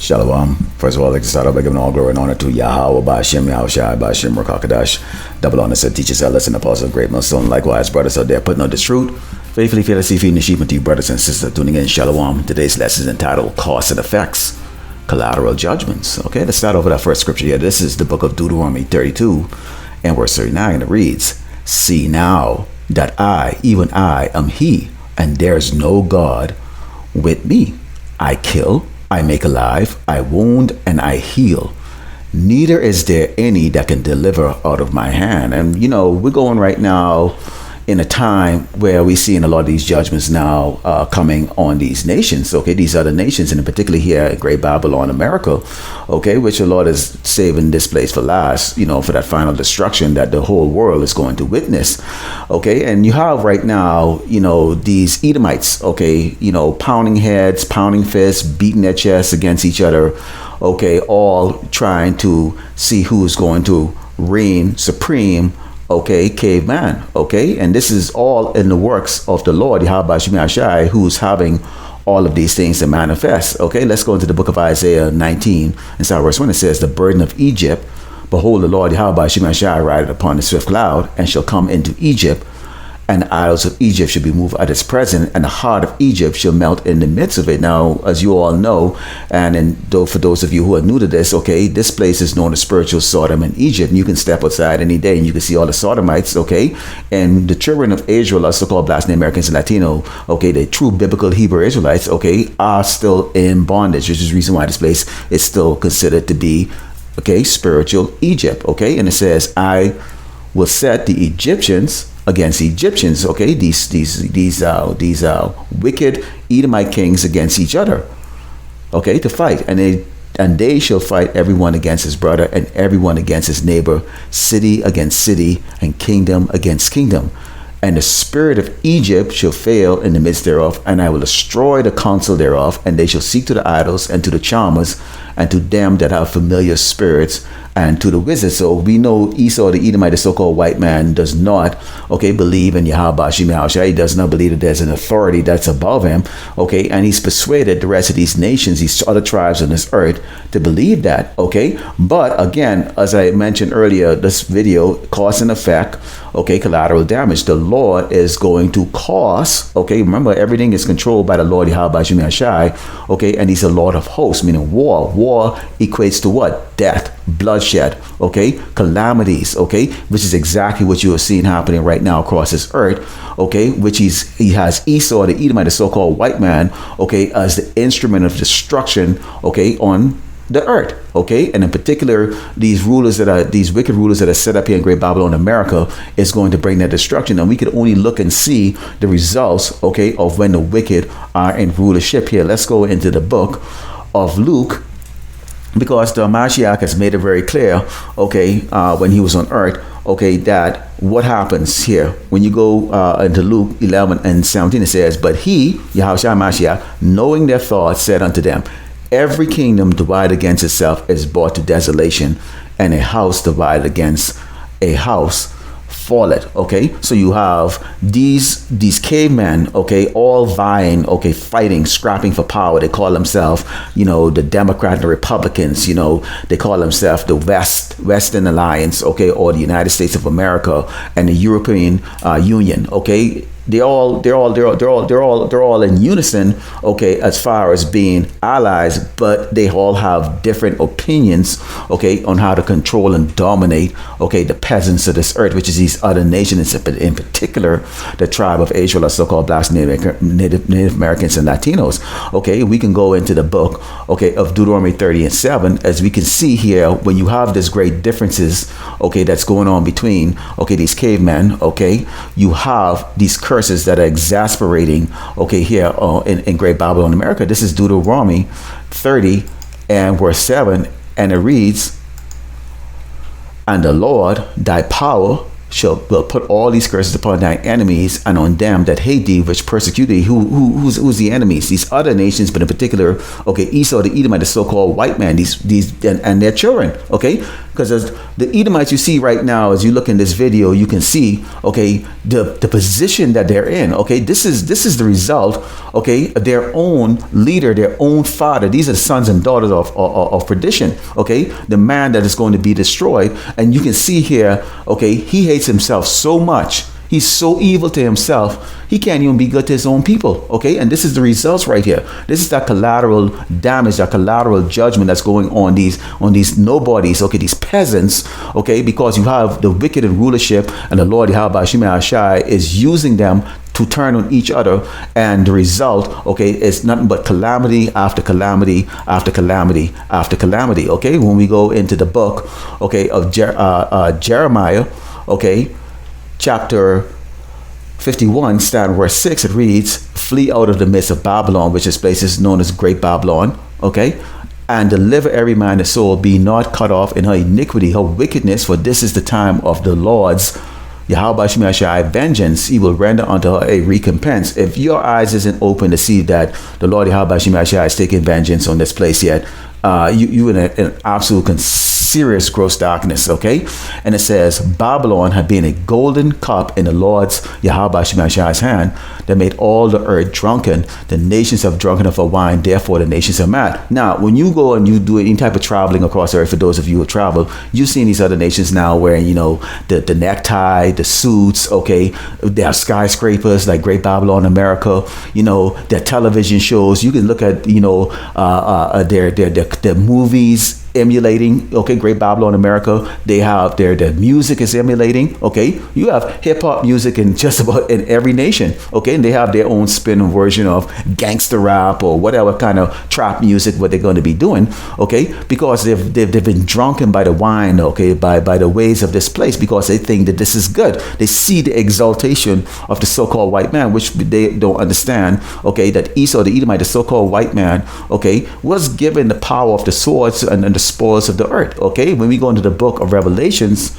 Shalom. First of all, I'd like to start off by giving all glory and honor to Yahweh, Ba'ashem, Yahushai, Ba'ashem, Rakakadash. Double honor said, teachers, our lesson, apostle, great millstone. Likewise, brothers out there putting on this truth. Faithfully, fearlessly, feeding the sheep to you, brothers and sisters tuning in. Shalom. Today's lesson is entitled Cause and Effects, Collateral Judgments. Okay, let's start off with our first scripture here. This is the book of Deuteronomy 32 and verse 39. It reads, See now that I, even I, am he, and there is no God with me. I kill, I make alive, I wound, and I heal. Neither is there any that can deliver out of my hand. And, we're going right now in a time where we're seeing a lot of these judgments now coming on these nations, okay, these other nations, and in particular here in Great Babylon, America, okay, which the Lord is saving this place for last, for that final destruction that the whole world is going to witness, okay. And you have right now, these Edomites, okay, pounding heads, pounding fists, beating their chests against each other, okay, all trying to see who's going to reign supreme, okay, caveman, okay, and this is all in the works of the Lord, Yahweh Shai, who's having all of these things to manifest. Okay, let's go into the book of Isaiah 19 and start verse 1. It says, The burden of Egypt, behold, the Lord Yahweh Shai rideth upon the swift cloud, and shall come into Egypt, and the isles of Egypt shall be moved at its presence, and the heart of Egypt shall melt in the midst of it. Now, as you all know, and for those of you who are new to this, okay, this place is known as spiritual Sodom in Egypt. And you can step outside any day and you can see all the Sodomites, okay? And the children of Israel, are so-called Black Americans and Latino, okay, the true biblical Hebrew Israelites, okay, are still in bondage, which is the reason why this place is still considered to be, okay, spiritual Egypt, okay? And it says, I will set the Egyptians against Egyptians, okay, these wicked Edomite kings against each other, okay, to fight, and they shall fight everyone against his brother and everyone against his neighbor, city against city, and kingdom against kingdom. And the spirit of Egypt shall fail in the midst thereof, and I will destroy the counsel thereof, and they shall seek to the idols and to the charmers and to them that have familiar spirits and to the wizards. So we know Esau, the Edomite, the so-called white man, does not, okay, believe in Yahweh Shai. He does not believe that there's an authority that's above him, okay, and he's persuaded the rest of these nations, these other tribes on this earth, to believe that, okay. But again, as I mentioned earlier, this video, cause and effect, okay, collateral damage. The Lord is going to cause, okay, remember everything is controlled by the Lord Yahweh Shai, okay, and he's a Lord of hosts, meaning war. War equates to what? Death, bloodshed, okay, calamities, okay, which is exactly what you are seeing happening right now across this earth, okay, which he has Esau, the Edomite, the so-called white man, okay, as the instrument of destruction, okay, on the earth, okay, and in particular, these wicked rulers that are set up here in Great Babylon, America, is going to bring that destruction, and we could only look and see the results, okay, of when the wicked are in rulership here. Let's go into the book of Luke, because the Mashiach has made it very clear, okay, when he was on earth, okay, that what happens here when you go into Luke 11 and 17, it says, But he, Yahushua Mashiach, knowing their thoughts, said unto them, Every kingdom divided against itself is brought to desolation, and a house divided against a house falleth. Okay, so you have these cavemen, okay, all vying, okay, fighting, scrapping for power. They call themselves, the Democrat and the Republicans. They call themselves the Western Alliance, okay, or the United States of America and the European Union. Okay. They're all in unison, okay, as far as being allies, but they all have different opinions, okay, on how to control and dominate, okay, the peasants of this earth, which is these other nations, in particular, the tribe of Israel, or so-called Black Native Americans and Latinos. Okay, we can go into the book, okay, of Deuteronomy 30 and 7, as we can see here, when you have this great differences, okay, that's going on between, okay, these cavemen, okay, you have these curses that are exasperating, okay, here in Great Babylon, America. This is Deuteronomy 30 and verse 7, and it reads, And the Lord, thy power shall will put all these curses upon thy enemies and on them that hate thee, which persecute thee. Who's the enemies? These other nations, but in particular, okay, Esau the Edomite, the so-called white man, these and their children, okay? Because as the Edomites you see right now, as you look in this video, you can see, okay, the position that they're in. Okay, this is the result, okay, of their own leader, their own father. These are the sons and daughters of perdition. Okay, the man that is going to be destroyed. And you can see here, okay, he hates himself so much. He's so evil to himself, he can't even be good to his own people. Okay, and this is the results right here. This is that collateral damage, that collateral judgment that's going on these nobodies. Okay, these peasants. Okay, because you have the wicked in rulership, and the Lord Yahweh Shai is using them to turn on each other, and the result, okay, is nothing but calamity after calamity after calamity after calamity. Okay, when we go into the book, okay, of Jeremiah, okay, chapter 51, starting verse 6, it reads, flee out of the midst of Babylon, which is places known as Great Babylon, okay, and deliver every man his soul, be not cut off in her iniquity, her wickedness, for this is the time of the Lord's Yahweh Shai vengeance. He will render unto her a recompense. If your eyes isn't open to see that the Lord Yahweh Shai is taking vengeance on this place yet, you in an absolute serious gross darkness. Okay, and it says Babylon had been a golden cup in the Lord's Yahweh Shai's hand that made all the earth drunken. The nations have drunken of her wine, therefore the nations are mad. Now when you go and you do any type of traveling across the earth, for those of you who travel, you've seen these other nations now wearing, you know, the necktie, the suits. Okay, they have skyscrapers like Great Babylon America, you know, their television shows. You can look at, you know, their movies emulating, okay, Great Babylon America. They have their music is emulating. Okay, you have hip-hop music in just about in every nation. Okay, and they have their own spin version of gangster rap or whatever kind of trap music what they're going to be doing. Okay, because they've been drunken by the wine, okay, by the ways of this place, because they think that this is good. They see the exaltation of the so-called white man, which they don't understand. Okay, that Esau the Edomite, the so-called white man, okay, was given the power of the swords and the spoils of the earth. Okay, when we go into the book of Revelations,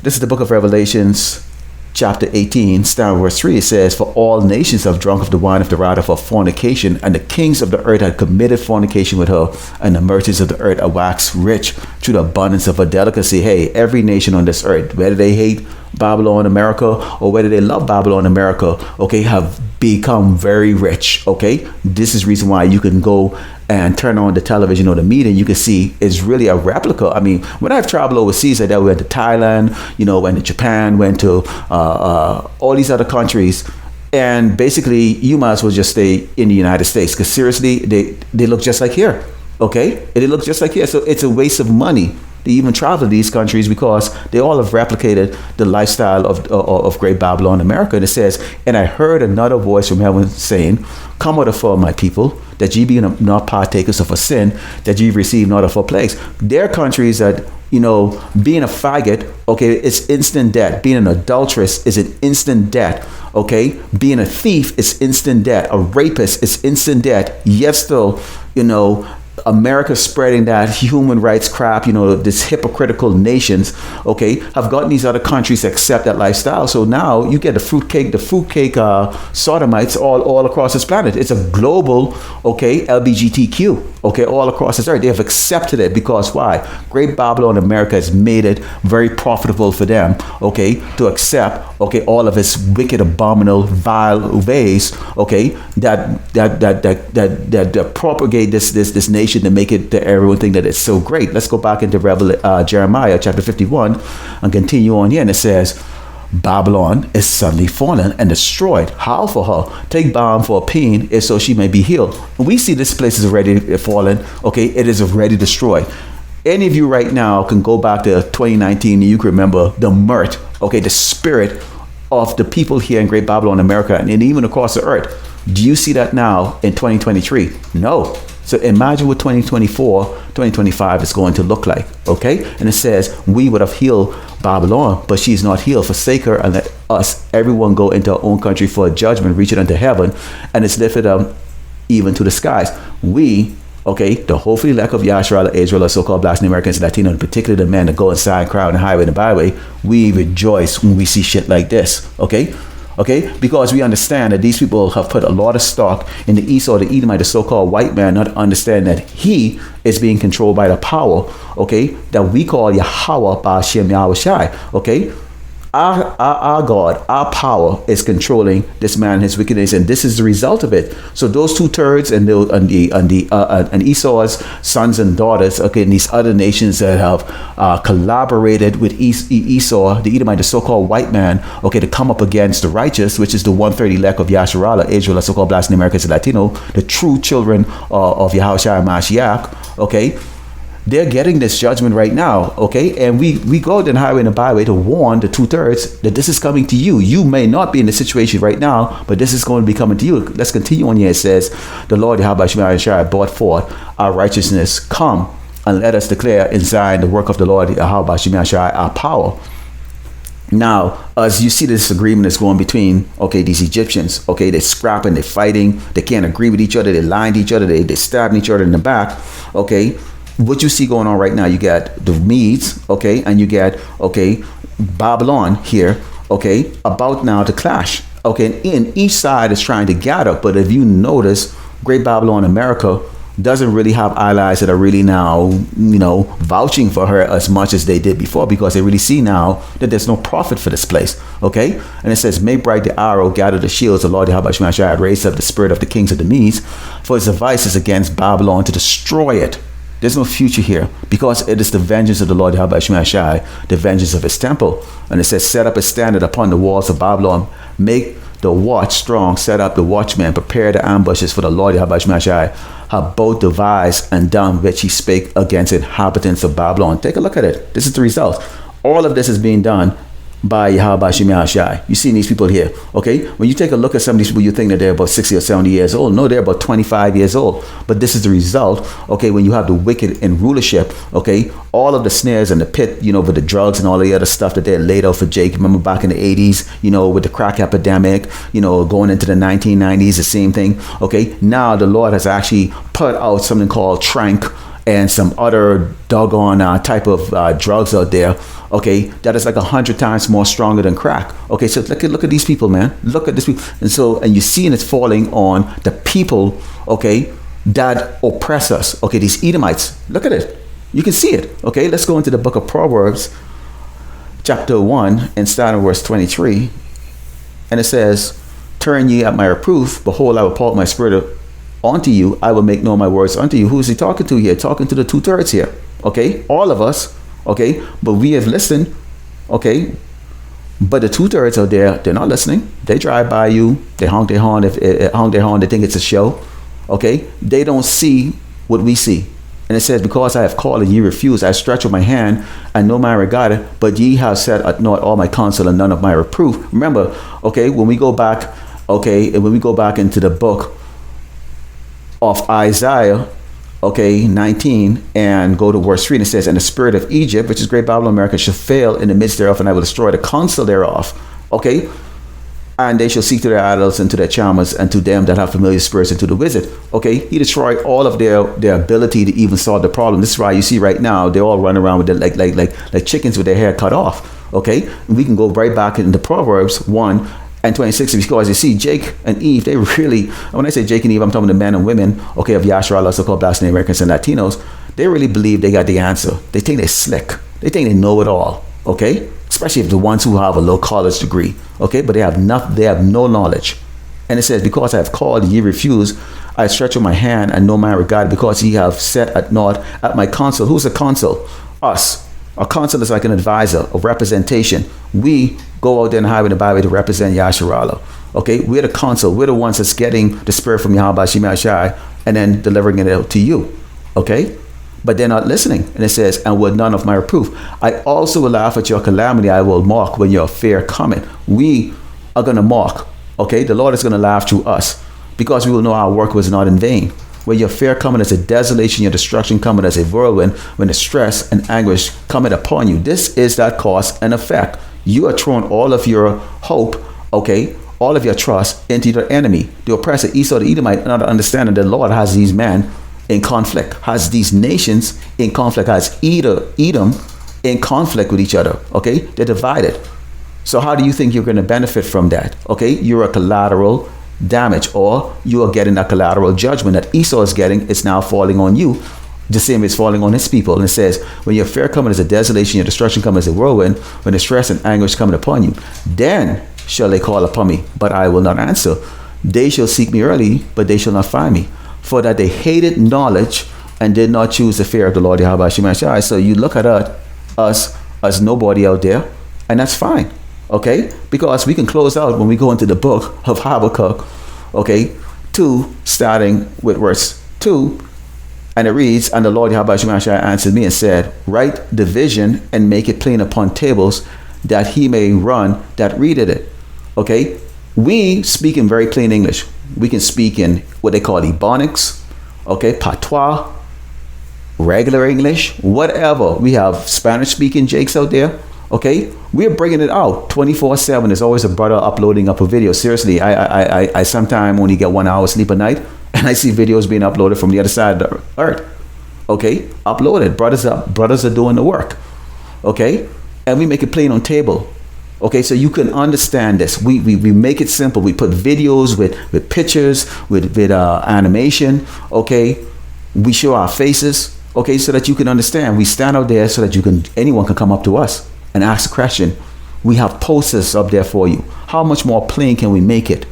this is the book of Revelations chapter 18, starting verse 3. It says, for all nations have drunk of the wine of the wrath of her fornication, and the kings of the earth had committed fornication with her, and the merchants of the earth are waxed rich through the abundance of her delicacy. Hey, every nation on this earth, whether they hate Babylon America or whether they love Babylon America, okay, have become very rich. Okay, this is reason why you can go and turn on the television or the media, you can see it's really a replica. I mean, when I've traveled overseas, I went to Thailand, you know, went to Japan, went to all these other countries, and basically you might as well just stay in the United States, because seriously, they look just like here. Okay, they look just like here. So it's a waste of money to even travel to these countries, because they all have replicated the lifestyle of Great Babylon America. And it says, and I heard another voice from heaven saying, come out of her, my people, that ye be not partakers of a sin, that ye receive not of her plagues. There are countries that, you know, being a faggot, okay, it's instant death. Being an adulteress is an instant death. Okay, being a thief is instant death. A rapist is instant death. Yet still, you know, America spreading that human rights crap, you know, this hypocritical nations, okay, have gotten these other countries to accept that lifestyle. So now you get the fruitcake sodomites all across this planet. It's a global, okay, LGBTQ, okay, all across this earth. They have accepted it because why? Great Babylon America has made it very profitable for them, okay, to accept, okay, all of its wicked, abominable, vile ways, okay, that propagate this nation to make it to everyone think that it's so great. Let's go back into Jeremiah chapter 51 and continue on here. And it says, Babylon is suddenly fallen and destroyed. How for her? Take balm for a pain, if so she may be healed. And we see this place is already fallen. Okay, it is already destroyed. Any of you right now can go back to 2019 and you can remember the mirth, okay, the spirit of the people here in Great Babylon America and even across the earth. Do you see that now in 2023? No. So imagine what 2024, 2025 is going to look like, okay? And it says, we would have healed Babylon, but she's not healed. Forsake her and let us, everyone, go into our own country for a judgment, reach it unto heaven, and it's lifted up even to the skies. We okay, the hopefully elect of Yasharala, Israel, or so-called Black Americans, Latino, in particular the men that go inside, crowd, and highway and byway, we rejoice when we see shit like this, okay? Okay, because we understand that these people have put a lot of stock in the Esau, the Edomite, the so-called white man, not understanding that he is being controlled by the power, okay, that we call Yahweh Ba'ashem Yahweh Shai, okay? Our God, our power is controlling this man and his wickedness, and this is the result of it. So those 2/3 and Esau's sons and daughters, okay, and these other nations that have collaborated with Esau, the Edomite, the so-called white man, okay, to come up against the righteous, which is the 1/3 elect of Yasharala, Israel, so-called Black Americans and Latino, the true children of Yahushua Mashiach, okay. They're getting this judgment right now, okay? And we go down the highway and the byway to warn the 2/3 that this is coming to you. You may not be in the situation right now, but this is going to be coming to you. Let's continue on here. It says, the Lord Yahweh Shai brought forth our righteousness. Come and let us declare in Zion the work of the Lord Yahweh Shai, our power. Now, as you see, this agreement is going between, okay, these Egyptians, okay, they're scrapping, they're fighting, they can't agree with each other, they're lying to each other, they're stabbing each other in the back, okay? What you see going on right now, you got the Medes, okay, and you got, okay, Babylon here, okay, about now to clash, okay, and in each side is trying to gather. But if you notice, Great Babylon America doesn't really have allies that are really now, you know, vouching for her as much as they did before, because they really see now that there's no profit for this place, okay? And it says, make bright the arrow, gather the shields, the Lord Yahweh Shai raised up the spirit of the kings of the Medes, for his device is against Babylon to destroy it. There's no future here, because it is the vengeance of the Lord Yahweh Shai, the vengeance of his temple. And it says, set up a standard upon the walls of Babylon, make the watch strong, set up the watchmen, prepare the ambushes for the Lord Yahweh Shai, have both devised and done which he spake against inhabitants of Babylon. Take a look at it. This is the result. All of this is being done by Yahweh Shai. You see these people here, okay? When you take a look at some of these people, you think that they're about 60 or 70 years old. No, they're about 25 years old. But this is the result, okay, when you have the wicked in rulership, okay? All of the snares and the pit, you know, with the drugs and all the other stuff that they laid out for Jake. Remember back in the 80s, you know, with the crack epidemic, you know, going into the 1990s, the same thing, okay? Now the Lord has actually put out something called Trank and some other doggone type of drugs out there, okay, that is like 100 times more stronger than crack. Okay, so look at these people, man. Look at this people. And you see, and it's falling on the people, okay, that oppress us. Okay, these Edomites. Look at it. You can see it. Okay, let's go into the book of Proverbs, chapter 1, and start in verse 23. And it says, turn ye at my reproof. Behold, I will pour out my spirit unto you. I will make known my words unto you. Who is he talking to here? Talking to the 2/3 here. Okay, all of us. Okay, but we have listened. Okay, but the 2/3 out there, they're not listening. They drive by you, they honk their horn. If honk their horn, they think it's a show. Okay, they don't see what we see. And it says, because I have called and ye refuse, I stretch out my hand and no man regarded, but ye have set at naught all my counsel and none of my reproof. Remember, okay, when we go back, okay, and when we go back into the book of Isaiah, okay, 19, and go to verse 3, and it says, and the spirit of Egypt, which is Great Babylon America, shall fail in the midst thereof, and I will destroy the counsel thereof. Okay, and they shall seek to their idols and to their charmers and to them that have familiar spirits and to the wizard. Okay, he destroyed all of their ability to even solve the problem. This is why you see right now they all run around with their, like chickens with their hair cut off. Okay, and we can go right back into Proverbs 1 and 26, because you see Jake and Eve, they really, when I say Jake and Eve, I'm talking the men and women, okay, of Yasharala, so-called Black Americans and Latinos. They really believe they got the answer. They think they're slick. They think they know it all, okay? Especially if the ones who have a low college degree, okay? But they have no knowledge. And it says, because I have called, ye refuse, I stretch out my hand and no man regard, because ye have set at naught at my counsel. Who's the counsel? Us. Our counsel is like an advisor, a representation. We go out there in the highway and the byway to represent Yasharala. Okay, we're the counsel. We're the ones that's getting the spirit from Yahweh Shai and then delivering it out to you. Okay, but they're not listening. And it says, and with none of my reproof, I also will laugh at your calamity. I will mock when your fear cometh. We are going to mock. Okay, the Lord is going to laugh through us, because we will know our work was not in vain. When your fear cometh as a desolation, your destruction cometh as a whirlwind, when the stress and anguish cometh upon you. This is that cause and effect. You are throwing all of your hope, okay, all of your trust into the enemy, the oppressor, Esau, the Edomite, not understanding the Lord has these men in conflict, has these nations in conflict, has Edom in conflict with each other. Okay, they're divided. So how do you think you're going to benefit from that? Okay, you're a collateral damage, or you are getting a collateral judgment that Esau is getting. It's now falling on you, the same as falling on his people. And it says, when your fear cometh as a desolation, your destruction cometh as a whirlwind, when distress and anguish cometh upon you, then shall they call upon me, but I will not answer. They shall seek me early, but they shall not find me, for that they hated knowledge and did not choose the fear of the Lord Yahweh Shemashai. So you look at us as nobody out there, and that's fine. Okay, because we can close out when we go into the book of Habakkuk, okay, 2, starting with verse 2, and it reads, and the Lord Yahweh Shemashai answered me and said, write the vision and make it plain upon tables, that he may run that readeth it. Okay, we speak in very plain English. We can speak in what they call Ebonics, okay, patois, regular English, whatever. We have Spanish speaking jakes out there. Okay, we're bringing it out 24/7. There's always a brother uploading up a video. Seriously, I sometimes only get 1 hour sleep a night, and I see videos being uploaded from the other side of the earth. Okay, uploaded. Brothers are doing the work. Okay, and we make it plain on table. Okay, so you can understand this. We make it simple. We put videos with pictures, with animation. Okay, we show our faces. Okay, so that you can understand. We stand out there so that anyone can come up to us and ask a question. We have posters up there for you. How much more plain can we make it?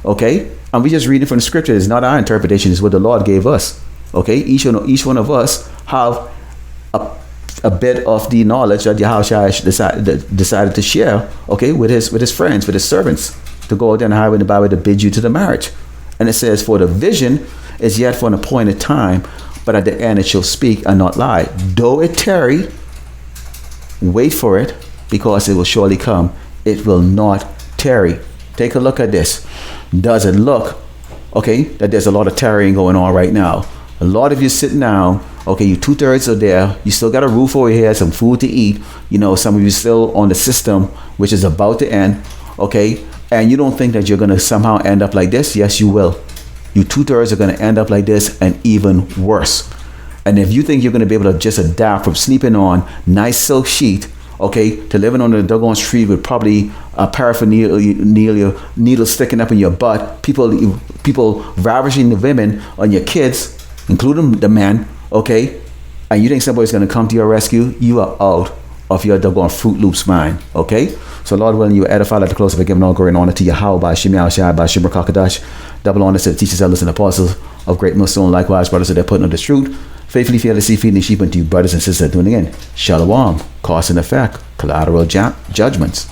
Okay, and we just read it from the scripture. It's not our interpretation. It's what the Lord gave us. Okay, each one of us have a bit of the knowledge that Yahushua decided to share. Okay, with his friends, with his servants, to go out there and highway in the Bible to bid you to the marriage. And it says, for the vision is yet for an appointed time, but at the end it shall speak and not lie. Though it tarry, wait for it, because it will surely come. It will not tarry. Take a look at this. Does it look, okay, that there's a lot of tarrying going on right now? A lot of you sitting down, okay, you 2/3 are there. You still got a roof over your head, some food to eat. You know, some of you still on the system, which is about to end, okay? And you don't think that you're going to somehow end up like this? Yes, you will. You 2/3 are going to end up like this, and even worse. And if you think you're going to be able to just adapt from sleeping on nice silk sheet, okay, to living on the doggone street with probably a paraphernalia, needles sticking up in your butt, people ravishing the women on your kids, including the men, okay, and you think somebody's going to come to your rescue, you are out of your doggone Fruit Loops mind, okay? So Lord willing, you are edified at the close of it, giving all glory and honor to Yahweh by Shem Yahushai by Shem Rakakadash, double honor to the teachers, elders, and apostles of Great Millstone, likewise brothers that are putting on this truth, faithfully fearlessly feeding the sheep unto you brothers and sisters doing again. Shalom, cause and effect, collateral judgments.